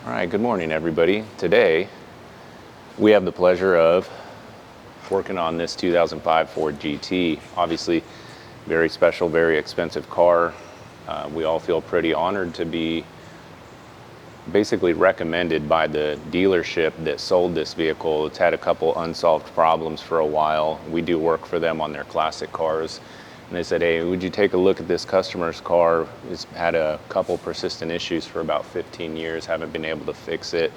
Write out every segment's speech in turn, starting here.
All right, good morning, everybody. Today, we have the pleasure of working on this 2005 Ford GT. Obviously, very special, very expensive car. We all feel pretty honored to be basically recommended by the dealership that sold this vehicle. It's had a couple unsolved problems for a while. We do work for them on their classic cars. And they said, hey, would you take a look at this customer's car? It's had a couple persistent issues for about 15 years, haven't been able to fix it.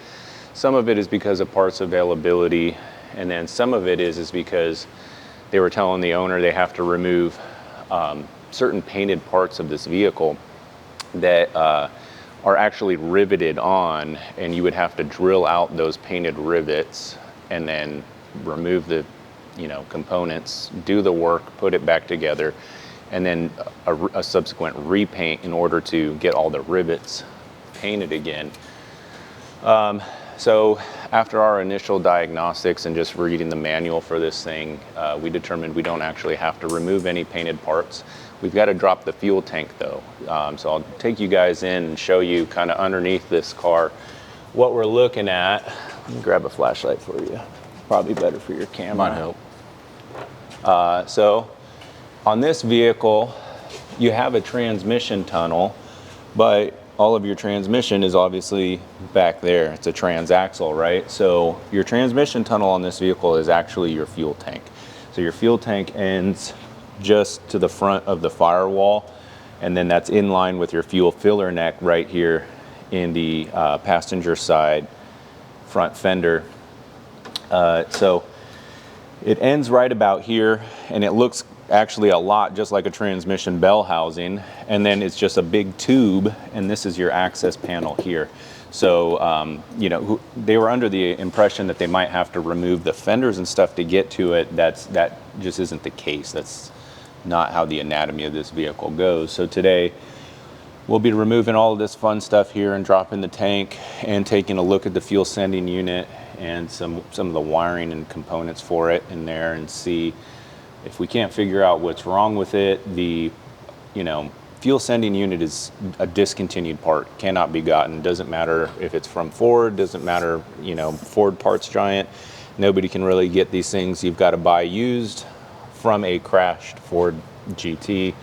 Some of it is because of parts availability, and then some of it is because they were telling the owner they have to remove certain painted parts of this vehicle that are actually riveted on, and you would have to drill out those painted rivets and then remove the components, do the work, put it back together, and then a subsequent repaint in order to get all the rivets painted again. So after our initial diagnostics and just reading the manual for this thing, we determined we don't actually have to remove any painted parts. We've got to drop the fuel tank though. So I'll take you guys in and show you kind of underneath this car what we're looking at. Let me grab a flashlight for you. Probably better for your camera. Might help. So on this vehicle, you have a transmission tunnel, but all of your transmission is obviously back there. It's a transaxle, right? So your transmission tunnel on this vehicle is actually your fuel tank. So your fuel tank ends just to the front of the firewall, and then that's in line with your fuel filler neck right here in the passenger side front fender. So it ends right about here, and it looks actually a lot just like a transmission bell housing, and then it's just a big tube, and this is your access panel here. So they were under the impression that they might have to remove the fenders and stuff to get to it. That just isn't the case. That's not how the anatomy of this vehicle goes. So today we'll be removing all of this fun stuff here and dropping the tank and taking a look at the fuel sending unit and some of the wiring and components for it in there, and see if we can't figure out what's wrong with it. The fuel sending unit is a discontinued part, cannot be gotten. Doesn't matter if it's from Ford, doesn't matter, Ford Parts Giant. Nobody can really get these things. You've got to buy used from a crashed Ford GT.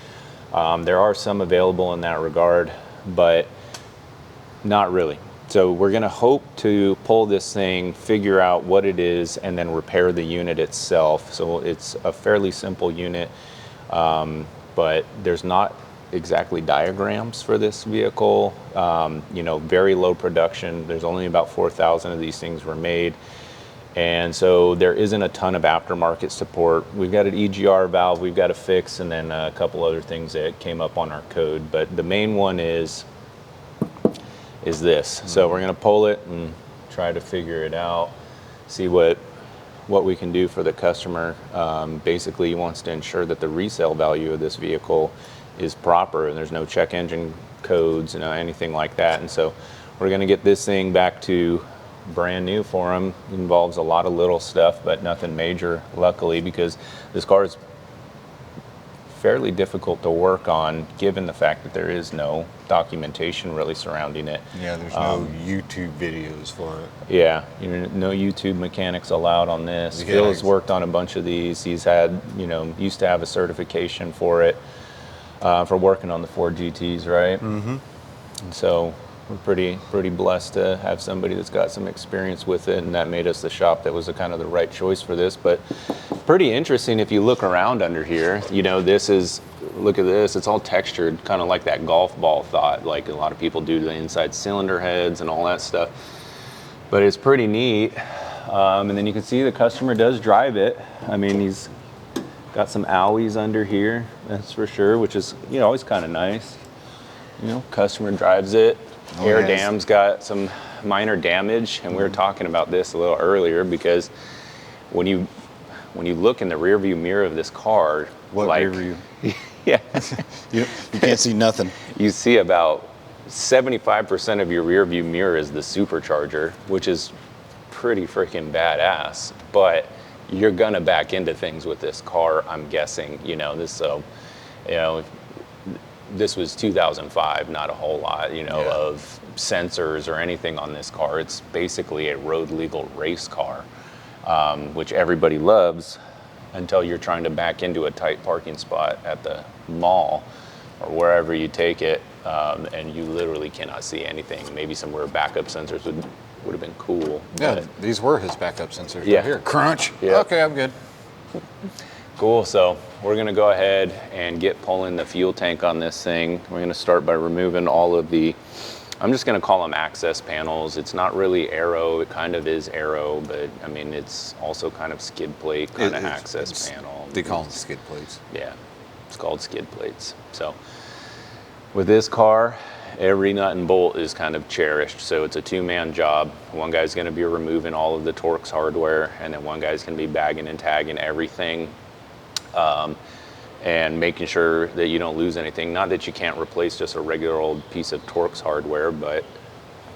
There are some available in that regard, but not really. So we're going to hope to pull this thing, figure out what it is, and then repair the unit itself. So it's a fairly simple unit, but there's not exactly diagrams for this vehicle. Very low production. There's only about 4,000 of these things were made. And so there isn't a ton of aftermarket support. We've got an EGR valve we've got to fix, and then a couple other things that came up on our code. But the main one is this. So we're going to pull it and try to figure it out, see what we can do for the customer. Basically, he wants to ensure that the resale value of this vehicle is proper and there's no check engine codes, anything like that. And so we're going to get this thing back to brand new for him. It involves a lot of little stuff, but nothing major, luckily, because this car is fairly difficult to work on, given the fact that there is no documentation really surrounding it. Yeah, there's no YouTube videos for it. Yeah, no YouTube mechanics allowed on this. Yeah. Phil has worked on a bunch of these. He's had, used to have a certification for it, for working on the Ford GTs, right? Mm-hmm. And so we're pretty blessed to have somebody that's got some experience with it, and that made us the shop that was kind of the right choice for this. But pretty interesting if you look around under here. Look at this, it's all textured, kind of like that golf ball thought, like a lot of people do the inside cylinder heads and all that stuff. But it's pretty neat. And then you can see the customer does drive it. I mean, he's got some owies under here, that's for sure, which is, always kind of nice. Customer drives it. Air dam's got some minor damage, and we were talking about this a little earlier, because when you look in the rear view mirror of this car, rear view? Yeah, you can't see nothing. You see about 75% of your rear view mirror is the supercharger, which is pretty freaking badass. But you're gonna back into things with this car, I'm guessing. this was 2005, not a whole lot, you know, Yeah. of sensors or anything on this car. It's basically a road legal race car, which everybody loves until you're trying to back into a tight parking spot at the mall or wherever you take it, and you literally cannot see anything. Maybe some rear backup sensors would have been cool. Yeah, but- these were his backup sensors. Yeah. Right here. Crunch. Yeah. Okay, I'm good. Cool, so we're gonna go ahead and get pulling the fuel tank on this thing. We're gonna start by removing all of the, I'm just gonna call them access panels. It's not really aero, it kind of is aero, but I mean, it's also kind of skid plate, kind of access panel. They call them skid plates. Yeah, it's called skid plates. So with this car, every nut and bolt is kind of cherished. So it's a two-man job. One guy's gonna be removing all of the Torx hardware, and then one guy's gonna be bagging and tagging everything, and making sure that you don't lose anything. Not that you can't replace just a regular old piece of Torx hardware, but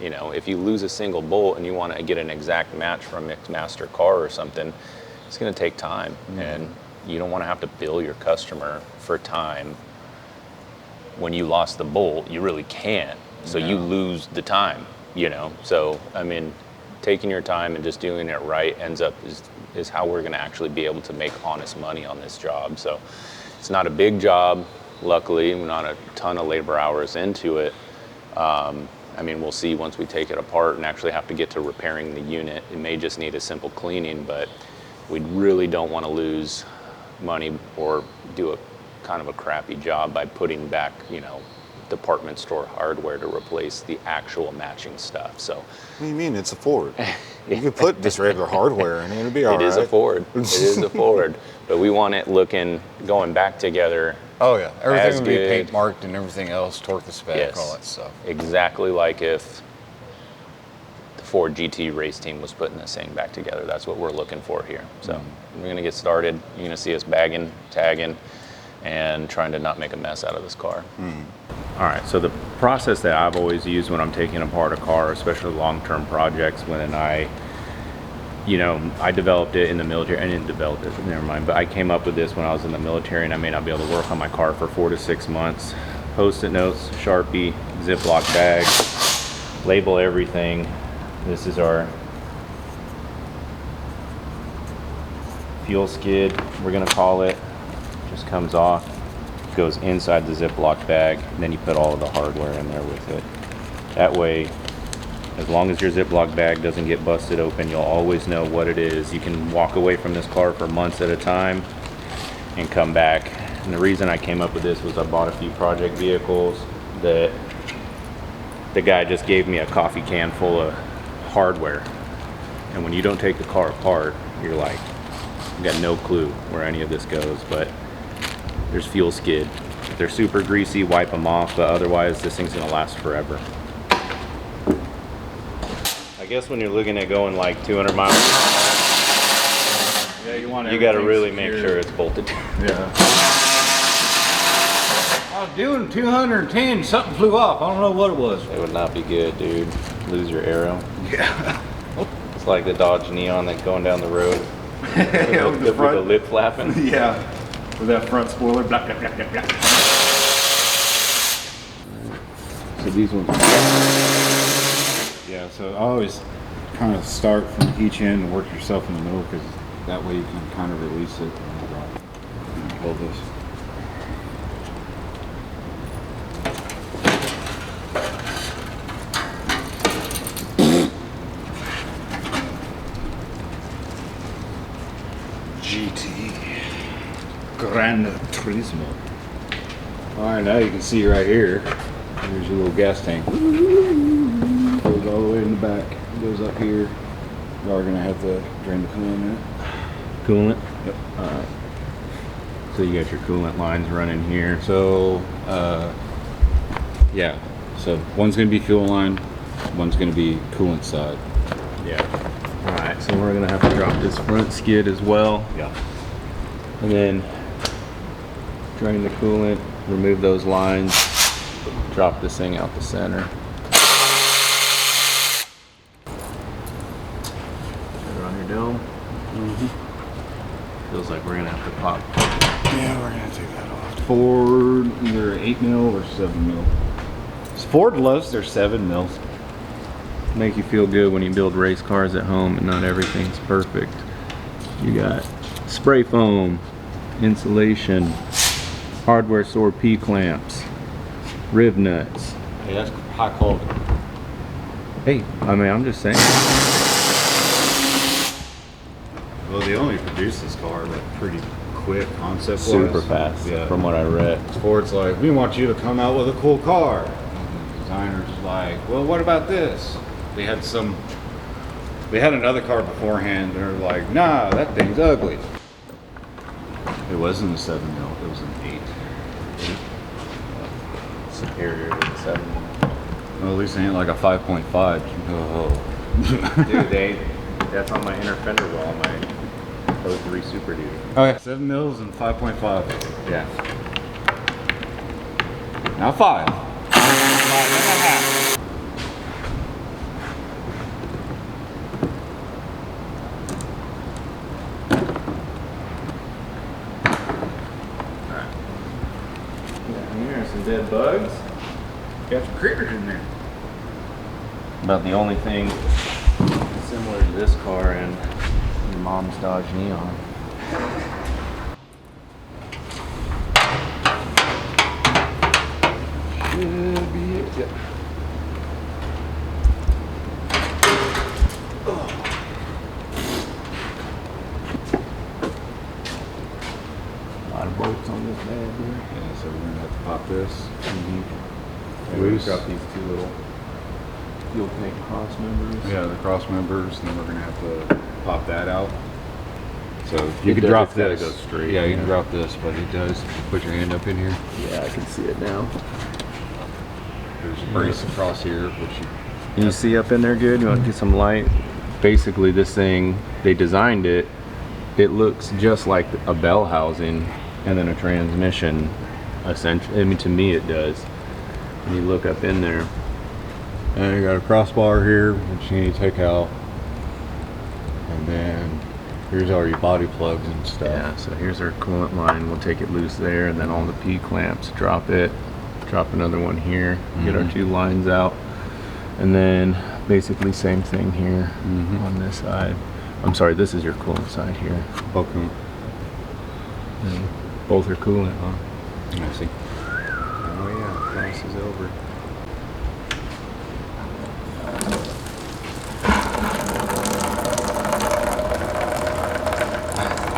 you know, if you lose a single bolt and you want to get an exact match from a Mixmaster car or something, it's going to take time, and you don't want to have to bill your customer for time when you lost the bolt. You really can't, so you lose the time, you know. So I mean, taking your time and just doing it right ends up is how we're going to actually be able to make honest money on this job. So it's not a big job, luckily. We're not a ton of labor hours into it. I mean, we'll see once we take it apart and actually have to get to repairing the unit. It may just need a simple cleaning, but we really don't want to lose money or do a kind of a crappy job by putting back, you know, department store hardware to replace the actual matching stuff. So What do you mean? It's a Ford. You could put just regular hardware in it. It'd be all it right. is a Ford. It is a Ford, but we want it looking, going back together. Oh yeah, everything As would be good. paint marked and everything else, torque the spec, Yes. all that stuff. Exactly like if the Ford GT race team was putting this thing back together. That's what we're looking for here. So we're gonna get started. You're gonna see us bagging, tagging, and trying to not make a mess out of this car. All right, so the process that I've always used when I'm taking apart a car, especially long-term projects, when I developed it in the military. I didn't develop it, never mind. But I came up with this when I was in the military, and I may not be able to work on my car for 4 to 6 months. Post-it notes, Sharpie, Ziploc bag, label everything. This is our fuel skid, we're gonna call it. Just comes off, goes inside the Ziploc bag, and then you put all of the hardware in there with it. That way, as long as your Ziploc bag doesn't get busted open, you'll always know what it is. You can walk away from this car for months at a time and come back. And the reason I came up with this was I bought a few project vehicles that the guy just gave me a coffee can full of hardware. And when you don't take the car apart, you're like, you got no clue where any of this goes. But there's fuel skid. If they're super greasy, wipe them off, but otherwise this thing's gonna last forever. I guess when you're looking at going like 200 miles, Yeah, you want you gotta everything really make secure. sure it's bolted. Yeah. I was doing 210, something flew off. I don't know what it was. It would not be good, dude. Lose your arrow. Yeah. It's like the Dodge Neon that's going down the road Yeah, with the lip flapping. Yeah. With that front spoiler. Blah, blah, blah, blah, blah. So these ones. Yeah, so I always kind of start from each end and work yourself in the middle because that way you can kind of release it and hold this. GT. Gran Turismo. All right, now you can see right here. There's your little gas tank. Goes all the way in the back. Goes up here. You are gonna have to drain the coolant in it. Coolant? Yep. Alright. So you got your coolant lines running here. So, yeah. So one's gonna be fuel line, one's gonna be coolant side. Yeah. Alright, so we're gonna have to drop this front skid as well. Yeah. And then drain the coolant, remove those lines, drop this thing out the center. Put it on your dome. Feels like we're gonna have to pop Yeah, we're gonna take that off. Ford, either 8 mil or 7 mil. Ford loves their 7 mils. Make you feel good when you build race cars at home and not everything's perfect. You got spray foam, insulation, hardware store P-clamps, riv nuts. Hey, that's high quality. Hey, I mean, I'm just saying. Well, they only produce this car like pretty quick concept-wise. Super fast, Yeah. from what I read. Ford's like, we want you to come out with a cool car. And the designer's like, well, what about this? They had another car beforehand. They're like, nah, that thing's ugly. It wasn't a 7 mil. It was an 8. Superior to the 7. Well, at least it ain't like a 5.5. Oh. Dude, that's on my inner fender well, my 03 Super Duty. Okay. 7 mils and 5.5. Yeah. Not 5. 5.5. Here are some dead bugs. Got some critters in there. About the only thing similar to this car and your mom's Dodge Neon. Should be it. Yeah. A lot of bolts on this bad boy. Yeah, so we're gonna have to pop this. And we've got these two little fuel tank cross members. Yeah, the cross members, and then we're gonna have to pop that out. So you It can does- drop it's gotta this. go straight, Yeah, you yeah. can drop this, but it does. Put your hand up in here. Yeah, I can see it now. There's a brace across here, which You see up in there good? You want to get some light? Basically, this thing, they designed it. It looks just like a bell housing and then a transmission. Essentially, I mean, to me, it does. And you look up in there. and you got a crossbar here, which you need to take out. And then here's all your body plugs and stuff. Yeah. So here's our coolant line. We'll take it loose there, and then all the P clamps. Drop it. Drop another one here. Get our two lines out, and then basically same thing here on this side. I'm sorry, this is your coolant side here. Okay. And both are coolant, huh? I see. Oh yeah, class is over.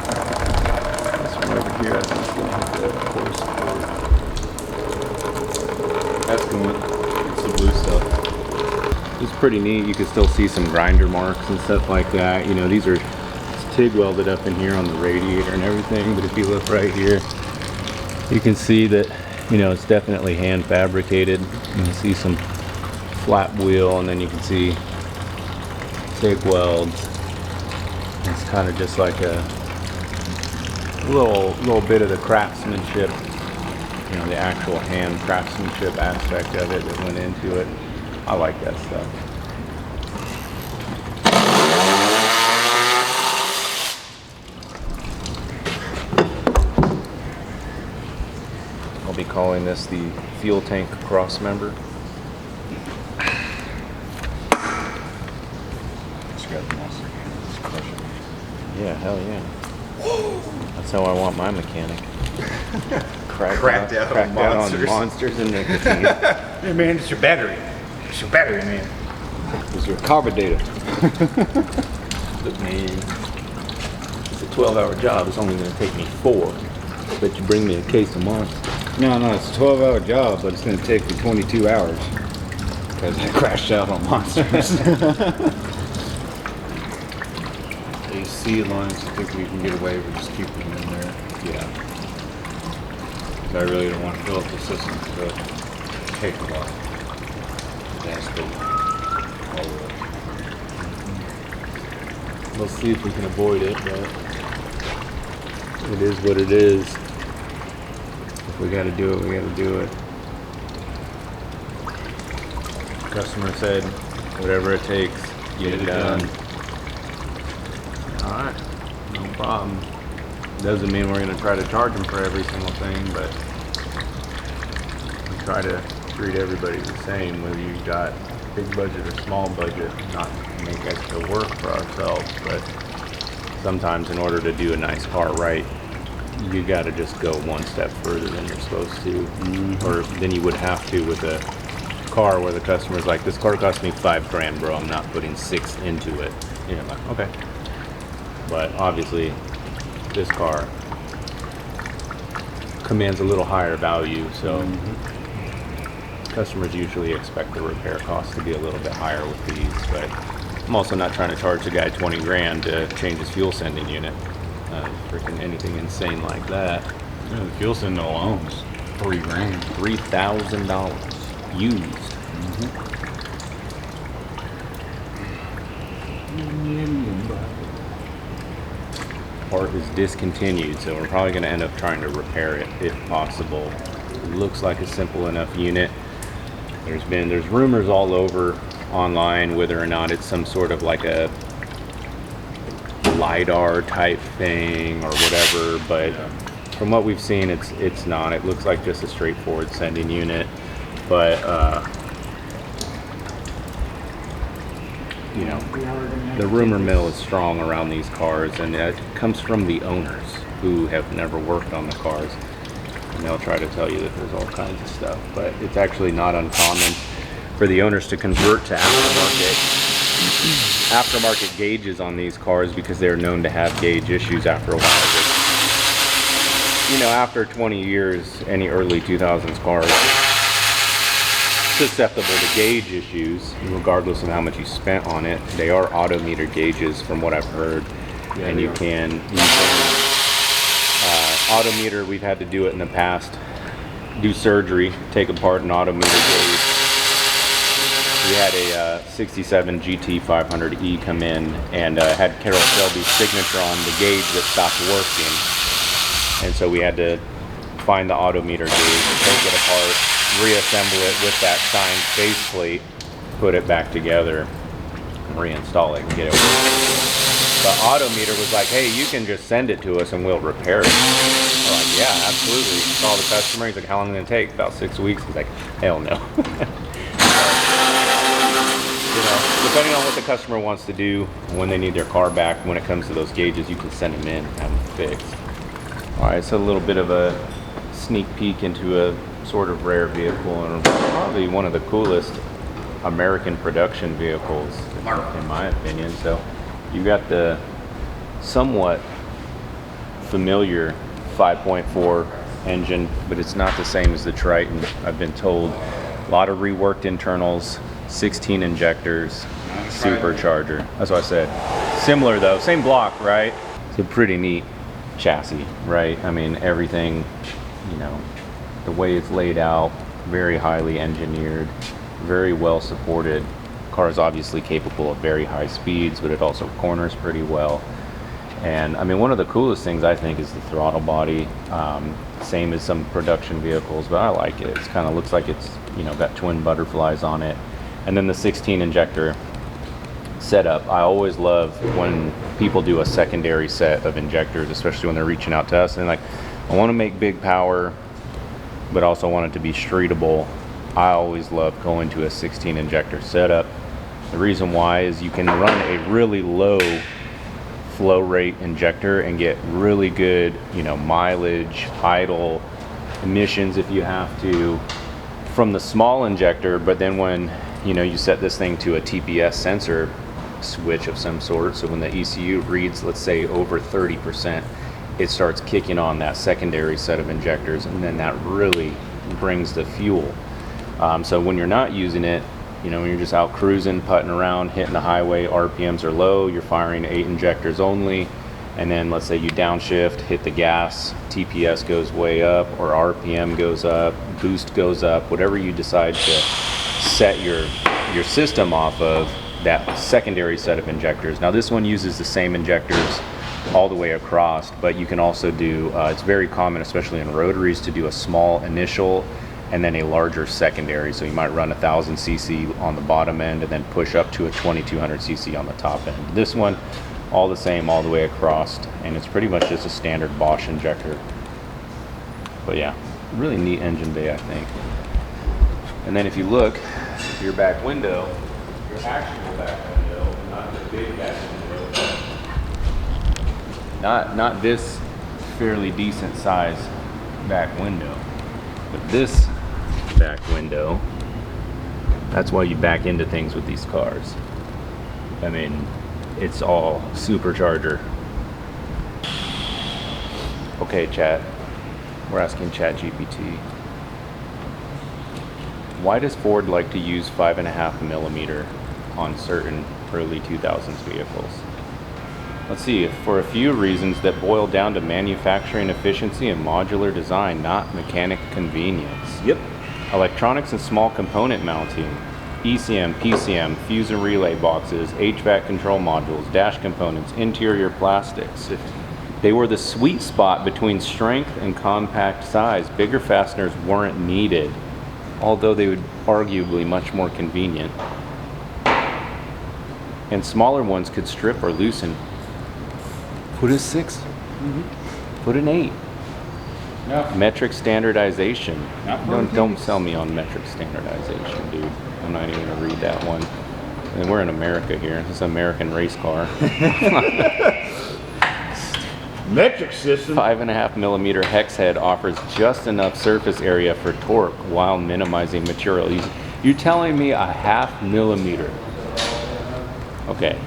This one over here, I think it's gonna have the core support. That's coolant. It's the blue stuff. It's pretty neat. You can still see some grinder marks and stuff like that. You know, these are it's TIG welded up in here on the radiator and everything. But if you look right here, you can see that, you know, it's definitely hand fabricated. You can see some flap wheel, and then you can see TIG welds. It's kind of just like a little bit of the craftsmanship, you know, the actual hand craftsmanship aspect of it that went into it. I like that stuff. I'll be calling this the fuel tank cross member. It's got the monster hand. It's crushing. Yeah, hell yeah. That's how I want my mechanic. Cracked out on on monsters. monsters and nicotine. Hey man, it's your battery. It's your battery, man. It's your carburetor. Look, man, it's a 12-hour job. It's only going to take me 4. But you bring me a case of monsters. No, it's a 12-hour job, but it's going to take you 22 hours. Because I crashed out on monsters. These seed lines, I think we can get away with just keeping them in there. Yeah. 'Cause I really don't want to fill up the system, so take a while. That's good. All the way. We'll see if we can avoid it, but it is what it is. If we got to do it, we got to do it. Customer said, whatever it takes, get it done. All right, no problem. Doesn't mean we're gonna try to charge them for every single thing, but we try to treat everybody the same, whether you've got big budget or small budget, not to make extra work for ourselves, but sometimes in order to do a nice car right, you gotta just go one step further than you're supposed to, or than you would have to with a car where the customer's like, this car cost me $5,000, bro, I'm not putting 6 into it. You know, like, okay. But obviously, this car commands a little higher value, so customers usually expect the repair costs to be a little bit higher with these, but I'm also not trying to charge the guy 20 grand to change his fuel sending unit. Freaking anything insane like that. Yeah, the fuel sending alone's $3,000. $3,000 used. Part is discontinued, so we're probably going to end up trying to repair it if possible. It looks like a simple enough unit. There's rumors all over online whether or not it's some sort of like a LiDAR type thing or whatever, but from what we've seen, it's not. It looks like just a straightforward sending unit, but you know, the rumor mill is strong around these cars, and it comes from the owners who have never worked on the cars, and they'll try to tell you that there's all kinds of stuff, but it's actually not uncommon for the owners to convert to aftermarket gauges on these cars because they're known to have gauge issues after a while. But, you know, after 20 years, any early 2000s cars susceptible to gauge issues, regardless of how much you spent on it. They are odometer gauges, from what I've heard, Yeah, and you can odometer. We've had to do it in the past. Do surgery, take apart an odometer gauge. We had a 67 GT 500E come in and had Carroll Shelby's signature on the gauge that stopped working, and so we had to find the odometer gauge, take it apart, reassemble it with that signed faceplate, put it back together, and reinstall it and get it working. The odometer was like, hey, you can just send it to us and we'll repair it. We're like, yeah, absolutely. Call the customer. He's like, how long is it going to take? About 6 weeks. He's like, hell no. You know, depending on what the customer wants to do, when they need their car back, when it comes to those gauges, you can send them in and have them fixed. All right, so a little bit of a sneak peek into a sort of rare vehicle, and probably one of the coolest American production vehicles, in my opinion. So you got the somewhat familiar 5.4 engine, but it's not the same as the Triton, I've been told. A lot of reworked internals, 16 injectors, supercharger. That's what I said. Similar though, same block, right? It's a pretty neat chassis, right? I mean, everything, you know, the way it's laid out, very highly engineered, very well supported. Car is obviously capable of very high speeds, but it also corners pretty well. And I mean, one of the coolest things I think is the throttle body. Same as some production vehicles, but I like it. It kind of looks like it's, you know, got twin butterflies on it. And then the 16 injector setup. I always love when people do a secondary set of injectors, especially when they're reaching out to us and like, I want to make big power, but also want it to be streetable. I always love going to a 16 injector setup. The reason why is you can run a really low flow rate injector and get really good, you know, mileage, idle, emissions if you have to from the small injector. But then when, you know, you set this thing to a TPS sensor switch of some sort, so when the ECU reads, let's say, over 30%, it starts kicking on that secondary set of injectors, and then that really brings the fuel. So when you're not using it, you know, when you're just out cruising, putting around, hitting the highway, RPMs are low, you're firing 8 injectors only, and then let's say you downshift, hit the gas, TPS goes way up, or RPM goes up, boost goes up, whatever you decide to set your system off of, that secondary set of injectors. Now this one uses the same injectors all the way across, but you can also do, it's very common, especially in rotaries, to do a small initial and then a larger secondary. So you might run 1000 cc on the bottom end and then push up to a 2200 cc on the top end. This one all the same all the way across, and it's pretty much just a standard Bosch injector. But yeah, really neat engine bay, I think. And then if you look, your back window, your actual back window, not the big back window, not this fairly decent size back window, but this back window, that's why you back into things with these cars. I mean, it's all supercharger. Okay, chat. We're asking ChatGPT. Why does Ford like to use 5.5 millimeter on certain early 2000s vehicles? Let's see, for a few reasons that boil down to manufacturing efficiency and modular design, not mechanic convenience. Yep. Electronics and small component mounting, ECM, PCM, fuse and relay boxes, HVAC control modules, dash components, interior plastics. They were the sweet spot between strength and compact size. Bigger fasteners weren't needed, although they would arguably much more convenient. And smaller ones could strip or loosen. Put a 6. Put an 8. No. Metric standardization. Not for Don't sell me on metric standardization, dude. I'm not even gonna read that one. And we're in America here. This is an American race car. Metric system. 5.5 millimeter hex head offers just enough surface area for torque while minimizing material. You're telling me a 0.5 millimeter? Okay.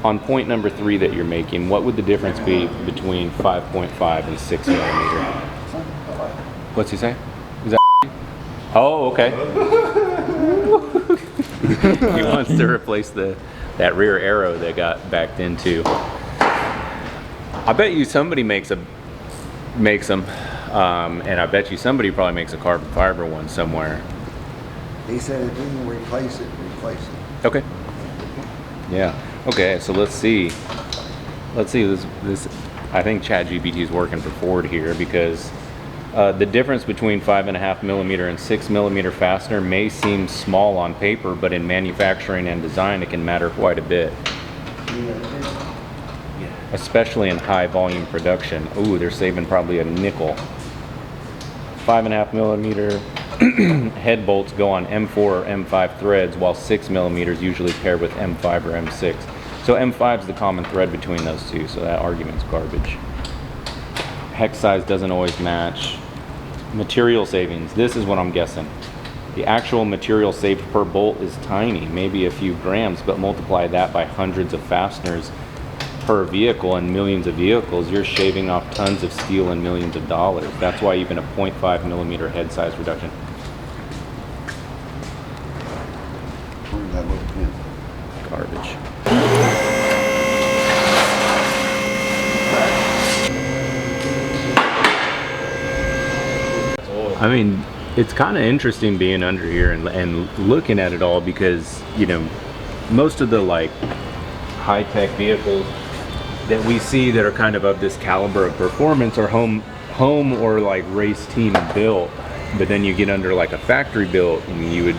On point number 3 that you're making, what would the difference be between 5.5 and 6 millimeter? What's he say? Is that? Oh, okay. He wants to replace that rear arrow that got backed into. I bet you somebody makes them, and I bet you somebody probably makes a carbon fiber one somewhere. He said if we can replace it, replace it. Okay. Yeah. Okay. So let's see. This. I think ChatGPT is working for Ford here because the difference between 5.5 millimeter and 6 millimeter fastener may seem small on paper, but in manufacturing and design, it can matter quite a bit. Especially in high volume production. Ooh, they're saving probably a nickel. 5.5 millimeter head bolts go on M4 or M5 threads, while 6 millimeters usually pair with M5 or M6. So M5 is the common thread between those two, so that argument's garbage. Hex size doesn't always match. Material savings, this is what I'm guessing. The actual material saved per bolt is tiny, maybe a few grams, but multiply that by hundreds of fasteners per vehicle and millions of vehicles, you're shaving off tons of steel and millions of dollars. That's why even a 0.5 millimeter head size reduction. Where's that little pin? Garbage. I mean, it's kind of interesting being under here and looking at it all because, you know, most of the like high-tech vehicles that we see that are kind of this caliber of performance are home or like race team built, but then you get under like a factory built and you would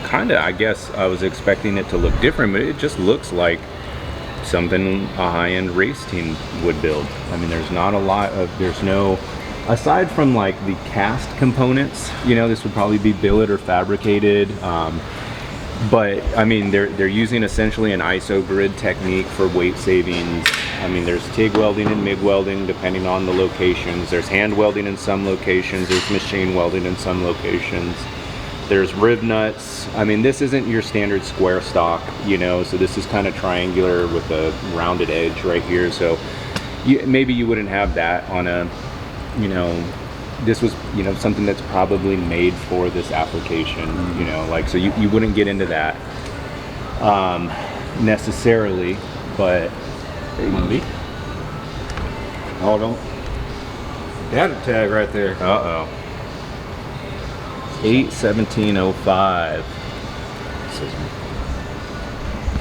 kind of, I guess I was expecting it to look different, but it just looks like something a high-end race team would build. I mean, there's not a lot of, there's no, aside from like the cast components, you know, this would probably be billet or fabricated. But I mean, they're using essentially an iso grid technique for weight savings. I mean, there's TIG welding and MIG welding depending on the locations. There's hand welding in some locations. There's machine welding in some locations. There's rib nuts. I mean, this isn't your standard square stock, you know, so this is kind of triangular with a rounded edge right here. So maybe you wouldn't have that on a, you know, this was, you know, something that's probably made for this application, you know, like, so you wouldn't get into that necessarily, but maybe. Hold on. Data tag right there. Uh-oh. 81705.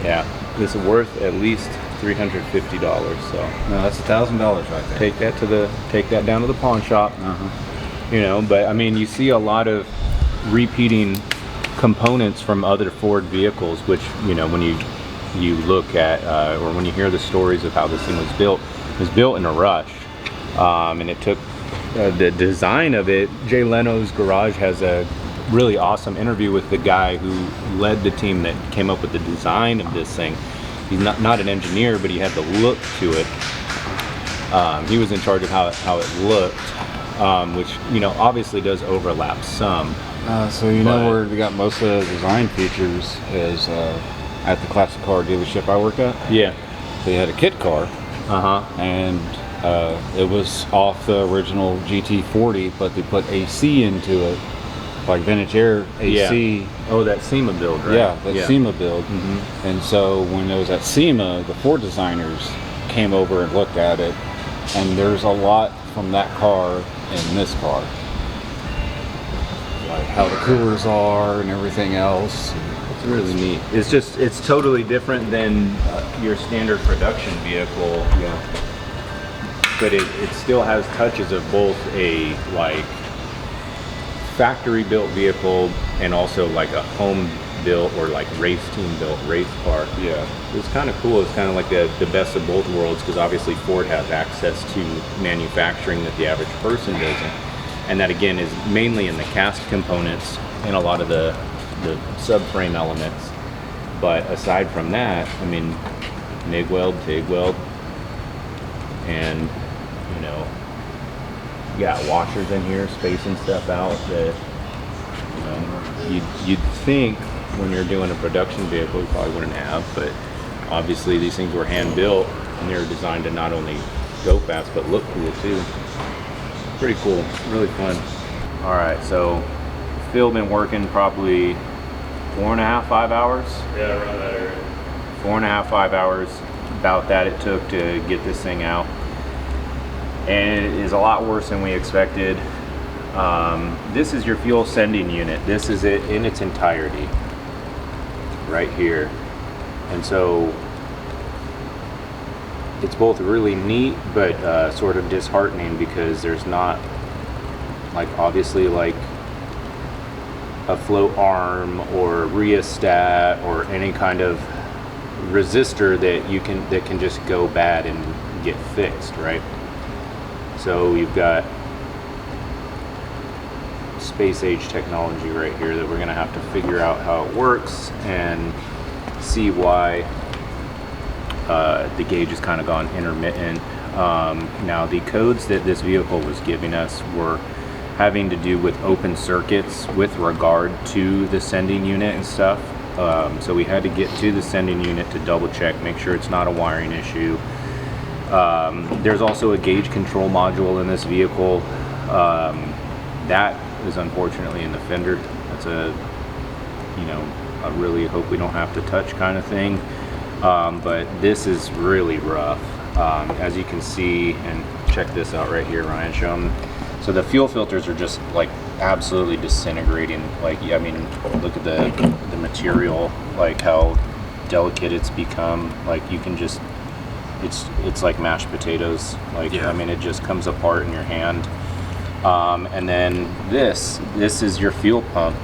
Yeah, this is worth at least $350, so No, that's $1,000 right there. take that down to the pawn shop. You know, but I mean, you see a lot of repeating components from other Ford vehicles, which, you know, when you you look at, or when you hear the stories of how this thing was built in a rush. And it took the design of it. Jay Leno's Garage has a really awesome interview with the guy who led the team that came up with the design of this thing. He's not an engineer, but he had the look to it. He was in charge of how it looked, which, you know, obviously does overlap some. So you know where they got most of the design features is at the classic car dealership I worked at. Yeah. They had a kit car, and it was off the original GT40, but they put AC into it, like vintage air AC. Yeah. Oh, that SEMA build, right? Yeah, that SEMA build. And so when it was at SEMA, the Ford designers came over and looked at it, and there's a lot from that car in this car. Like how the coolers are and everything else. It's really neat. It's totally different than your standard production vehicle. Yeah. But it still has touches of both a like factory built vehicle and also like a home built or like race team built race car. Yeah. It's kind of cool. It's kind of like the best of both worlds, because obviously Ford has access to manufacturing that the average person doesn't, and that again is mainly in the cast components and a lot of the subframe elements. But aside from that, I mean, MIG weld, TIG weld, and you know, you got washers in here spacing stuff out that, you know, you'd think when you're doing a production vehicle you probably wouldn't have, but obviously these things were hand built and they were designed to not only go fast but look cool too. Pretty cool, really fun. All right, so Phil been working probably 4.5, 5 hours. Yeah, around that area. 4.5, 5 hours, about that it took to get this thing out. And it is a lot worse than we expected. This is your fuel sending unit. This is it in its entirety, right here. And so it's both really neat, but sort of disheartening, because there's not, like, obviously like a float arm or rheostat or any kind of resistor that can just go bad and get fixed, right? So you've got space age technology right here that we're going to have to figure out how it works and see why the gauge has kind of gone intermittent. Now the codes that this vehicle was giving us were having to do with open circuits with regard to the sending unit and stuff. So we had to get to the sending unit to double check, make sure it's not a wiring issue. There's also a gauge control module in this vehicle. That is unfortunately in the fender. That's I really hope we don't have to touch kind of thing. But this is really rough. As you can see, and check this out right here, Ryan, show them. So the fuel filters are just like absolutely disintegrating. Like, I mean, look at the material, like how delicate it's become. Like, you can just, it's like mashed potatoes. Like, yeah. I mean, it just comes apart in your hand. And then this is your fuel pump,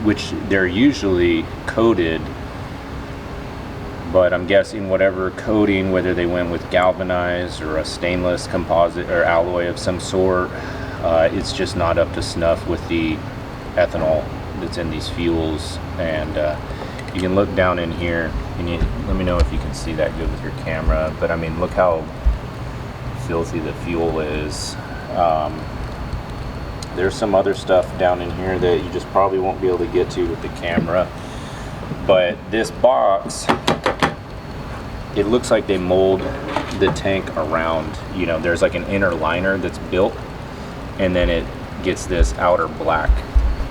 which they're usually coated, but I'm guessing whatever coating, whether they went with galvanized or a stainless composite or alloy of some sort, it's just not up to snuff with the ethanol that's in these fuels. And you can look down in here, and let me know if you can see that good with your camera. But I mean, look how filthy the fuel is. There's some other stuff down in here that you just probably won't be able to get to with the camera. But this box, it looks like they mold the tank around. You know, there's like an inner liner that's built, and then it gets this outer black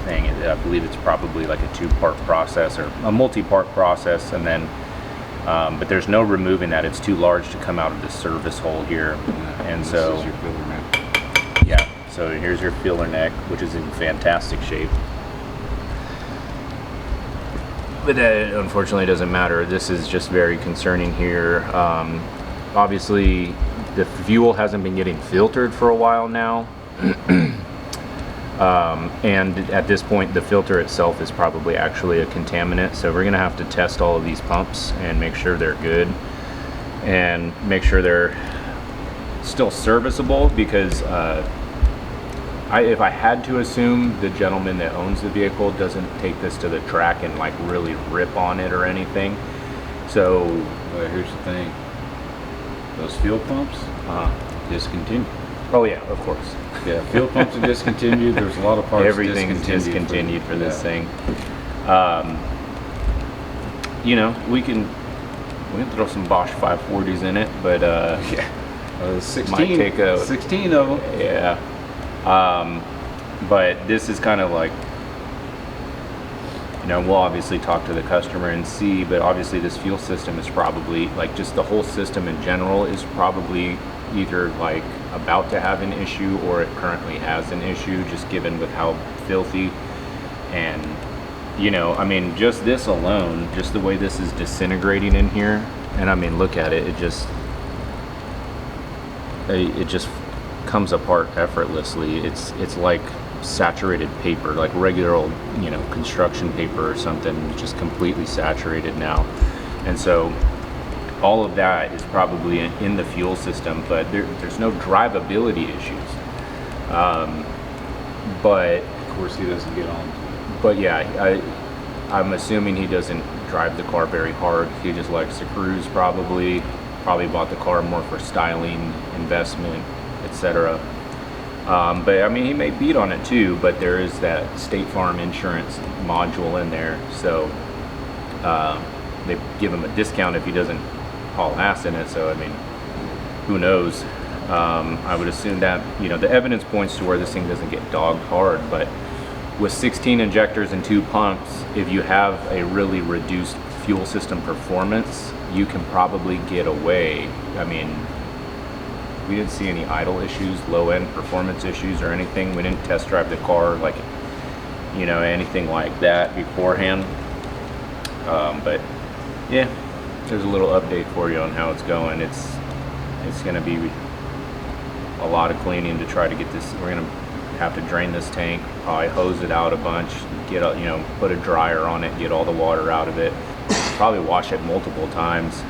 thing. I believe it's probably like a two-part process or a multi-part process, and then but there's no removing that. It's too large to come out of the service hole here. And so this is your filler neck. Yeah, so here's your filler neck, which is in fantastic shape. But that unfortunately doesn't matter. This is just very concerning here. Obviously, the fuel hasn't been getting filtered for a while now. And at this point, the filter itself is probably actually a contaminant. So we're gonna have to test all of these pumps and make sure they're good and make sure they're still serviceable, because if I had to assume, the gentleman that owns the vehicle doesn't take this to the track and like really rip on it or anything. So Well, here's the thing. Those fuel pumps, discontinued. oh yeah, of course. Yeah, fuel pumps are discontinued. There's a lot of parts Everything's discontinued for this thing. You know, we can throw some Bosch 540s in it, but Yeah. 16, Might take a- 16 of them. yeah. But this is kind of like, you know, we'll obviously talk to the customer and see, but obviously this fuel system is probably, like, just the whole system in general is probably either like about to have an issue or it currently has an issue, just given with how filthy. And, you know, I mean, just this alone, just the way this is disintegrating in here, and I mean, look at it, it just comes apart effortlessly. It's like saturated paper, like regular old, you know, construction paper or something, just completely saturated now. And so all of that is probably in the fuel system, but there's no drivability issues. But Of course, he doesn't get on. but yeah, I'm assuming he doesn't drive the car very hard. He just likes to cruise, probably bought the car more for styling, investment, etc. But I mean, he may beat on it too, but there is that State Farm insurance module in there, so they give him a discount if he doesn't haul ass in it. So I mean, who knows? I would assume that, you know, the evidence points to where this thing doesn't get dogged hard, but with 16 injectors and 2 pumps, if you have a really reduced fuel system performance, you can probably get away. I mean, we didn't see any idle issues, low-end performance issues or anything. We didn't test drive the car, like, you know, anything like that beforehand. But yeah, there's a little update for you on how it's going. It's going to be a lot of cleaning to try to get this. We're going to have to drain this tank, probably hose it out a bunch, get a, you know, put a dryer on it, get all the water out of it, probably wash it multiple times.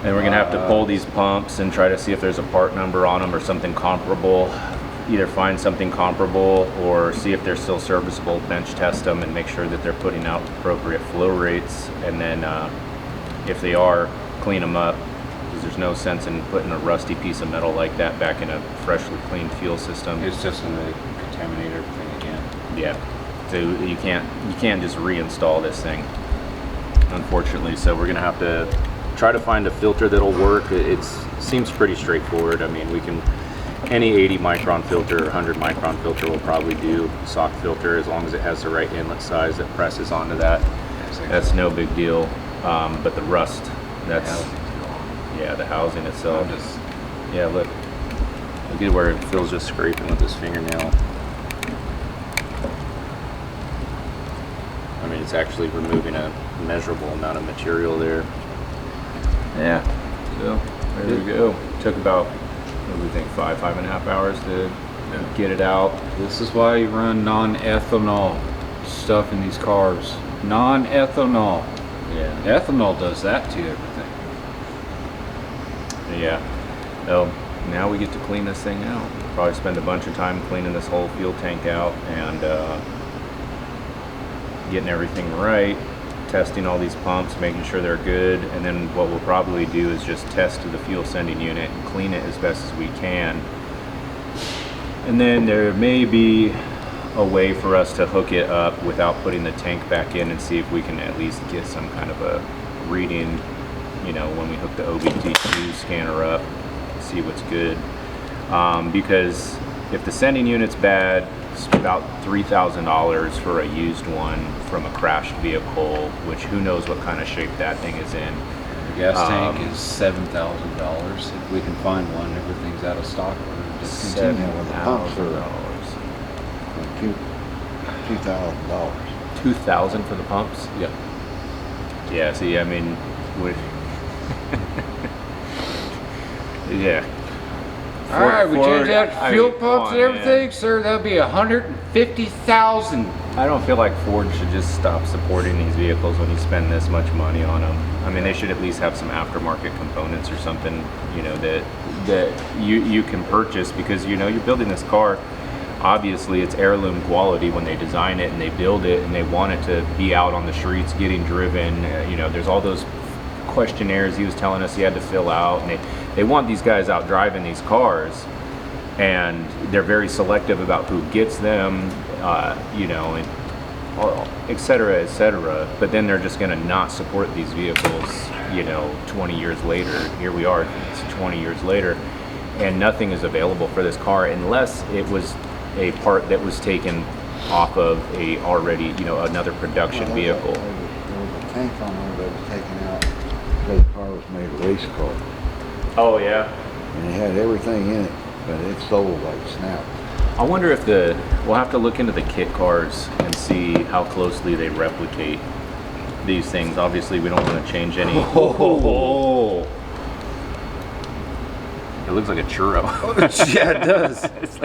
And we're gonna have to pull these pumps and try to see if there's a part number on them or something comparable. Either find something comparable or see if they're still serviceable, bench test them and make sure that they're putting out appropriate flow rates. And then if they are, clean them up, because there's no sense in putting a rusty piece of metal like that back in a freshly cleaned fuel system. It's just going to contaminate everything again. Yeah, so you can't just reinstall this thing, unfortunately. So we're gonna have to try to find a filter that'll work. It seems pretty straightforward. I mean, we can, any 80 micron filter or 100 micron filter will probably do. Sock filter, as long as it has the right inlet size that presses onto that, that's no big deal. But the rust, that's, yeah, the housing itself. Yeah, look at where Phil's just scraping with his fingernail. I mean, it's actually removing a measurable amount of material there. Yeah, so there we go. Took about, what do we think, 5.5 hours to get it out. This is why you run non-ethanol stuff in these cars. Non-ethanol. Yeah. Ethanol does that to everything. Yeah. Well, now we get to clean this thing out. Probably spend a bunch of time cleaning this whole fuel tank out and getting everything right, testing all these pumps, making sure they're good, and then what we'll probably do is just test the fuel sending unit and clean it as best as we can. And then there may be a way for us to hook it up without putting the tank back in and see if we can at least get some kind of a reading, you know, when we hook the OBD2 scanner up, see what's good. Because if the sending unit's bad, it's about $3,000 for a used one from a crashed vehicle, which who knows what kind of shape that thing is in. The gas tank is $7,000. If we can find one, everything's out of stock. We're discontinuing. $7,000. $2,000. $2,000 for the pumps? Yeah. Yeah, see, I mean, yeah. All right, we Ford- change out I fuel mean, pumps come and on, everything, man. sir. That'll be 150,000. I don't feel like Ford should just stop supporting these vehicles when you spend this much money on them. I mean, they should at least have some aftermarket components or something, you know, that you can purchase, because you know you're building this car. Obviously, it's heirloom quality when they design it and they build it, and they want it to be out on the streets getting driven. You know, there's all those questionnaires he was telling us he had to fill out, and they want these guys out driving these cars, and they're very selective about who gets them, you know, and et cetera, et cetera. But then they're just going to not support these vehicles, you know, 20 years later. Here we are, it's 20 years later, and nothing is available for this car unless it was a part that was taken off of a already, you know, another production vehicle. There was a tank on there that was taken out. The car was made a race car. Oh yeah. And it had everything in it, but it sold like snap. I wonder if we'll have to look into the kit cars and see how closely they replicate these things. Obviously, we don't want to change any. Oh. It looks like a churro. Yeah, it does. It's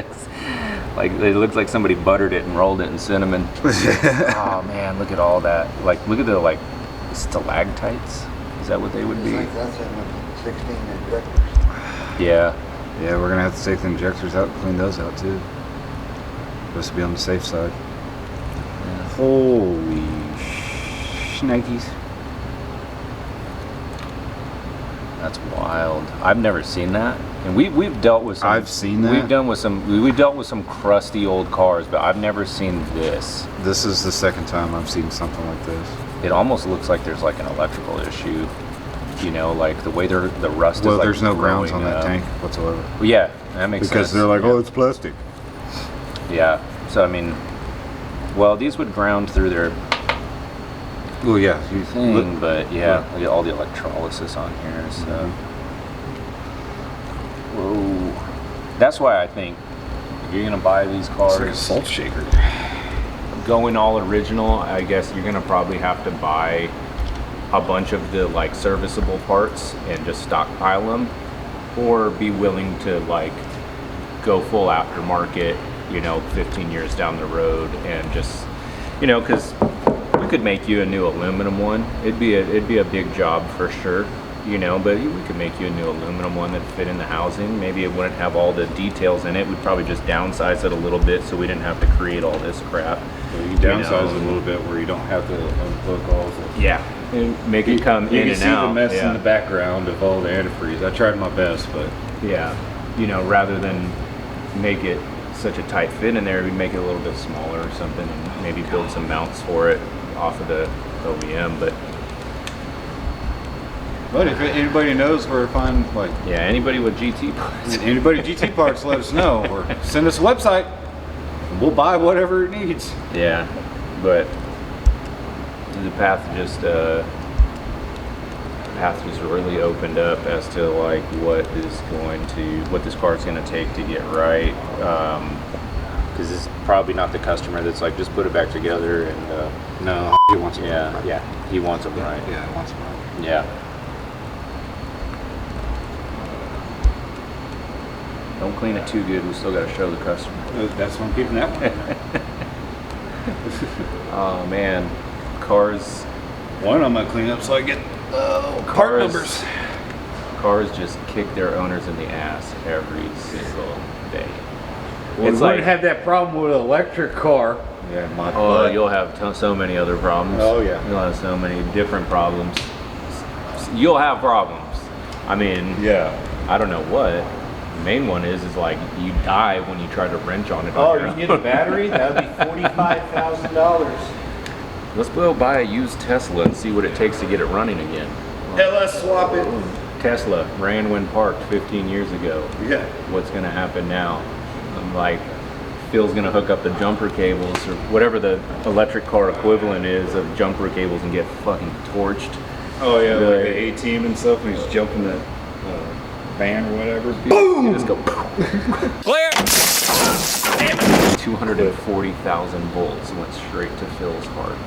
like it looks like somebody buttered it and rolled it in cinnamon. Oh man, look at all that. Like, look at the like stalactites. Is that what they would I be? think that's in the 16 injectors. Yeah. Yeah, we're gonna have to take the injectors out and clean those out too. Supposed to be on the safe side. Holy shnikes. That's wild. I've never seen that, and we've dealt with some. I've seen that. We've dealt with some crusty old cars, but I've never seen this. This is the second time I've seen something like this. It almost looks like there's like an electrical issue. You know, like the way the rust Well, is. Like there's no grounds on growing that up. tank whatsoever. Well, yeah, that makes sense. Because they're like, oh, it's plastic. Yeah. So I mean, well, these would ground through their Well, yeah. You thing, but yeah, look at all the electrolysis on here. So, whoa. That's why I think if you're gonna buy these It's like a cars, salt shaker. going all original, I guess you're gonna probably have to buy a bunch of the like serviceable parts and just stockpile them, or be willing to like go full aftermarket, you know, 15 years down the road, and just, you know, because we could make you a new aluminum one. It'd be a big job for sure, you know, but we could make you a new aluminum one that fit in the housing. Maybe it wouldn't have all the details in it. We'd probably just downsize it a little bit so we didn't have to create all this crap. So you downsize know. it a little bit where you don't have to unhook all the. Yeah, and make it come You in can and see out. the mess yeah. in the background of all the antifreeze. I tried my best, but Yeah, you know, rather than make it such a tight fit in there, we make it a little bit smaller or something, and maybe build some mounts for it off of the OEM. But if anybody knows where to find like yeah, anybody with GT parts. anybody GT parts, let us know or send us a website. And we'll buy whatever it needs. Yeah, but the path just really opened up as to like what this car is going to take to get right. Because it's probably not the customer that's like, just put it back together and No, he wants it. yeah, he wants them right. Yeah, he wants it. Right. Yeah. Don't clean it too good. We still got to show the customer. That's why I'm keeping that one. Oh man, cars. One I'm gonna clean up so I get part Cars- numbers. Cars just kick their owners in the ass every single day. Well, It's we like- wouldn't have that problem with an electric car. Yeah, my Oh, butt. you'll have so many other problems. Oh, yeah. You'll have so many different problems. You'll have problems. I mean, Yeah. I don't know what. The main one is like you die when you try to wrench on it. Oh, on you your can get a own. battery? That would be $45,000. Let's go buy a used Tesla and see what it takes to get it running again. LS swap it. Tesla ran when parked 15 years ago. Yeah. What's going to happen now? I'm like, Phil's going to hook up the jumper cables or whatever the electric car equivalent is of jumper cables and get fucking torched. Oh yeah, The- like the A-team and stuff. And he's jumping the van or whatever. You just go. Clear! 240,000 volts went straight to Phil's heart.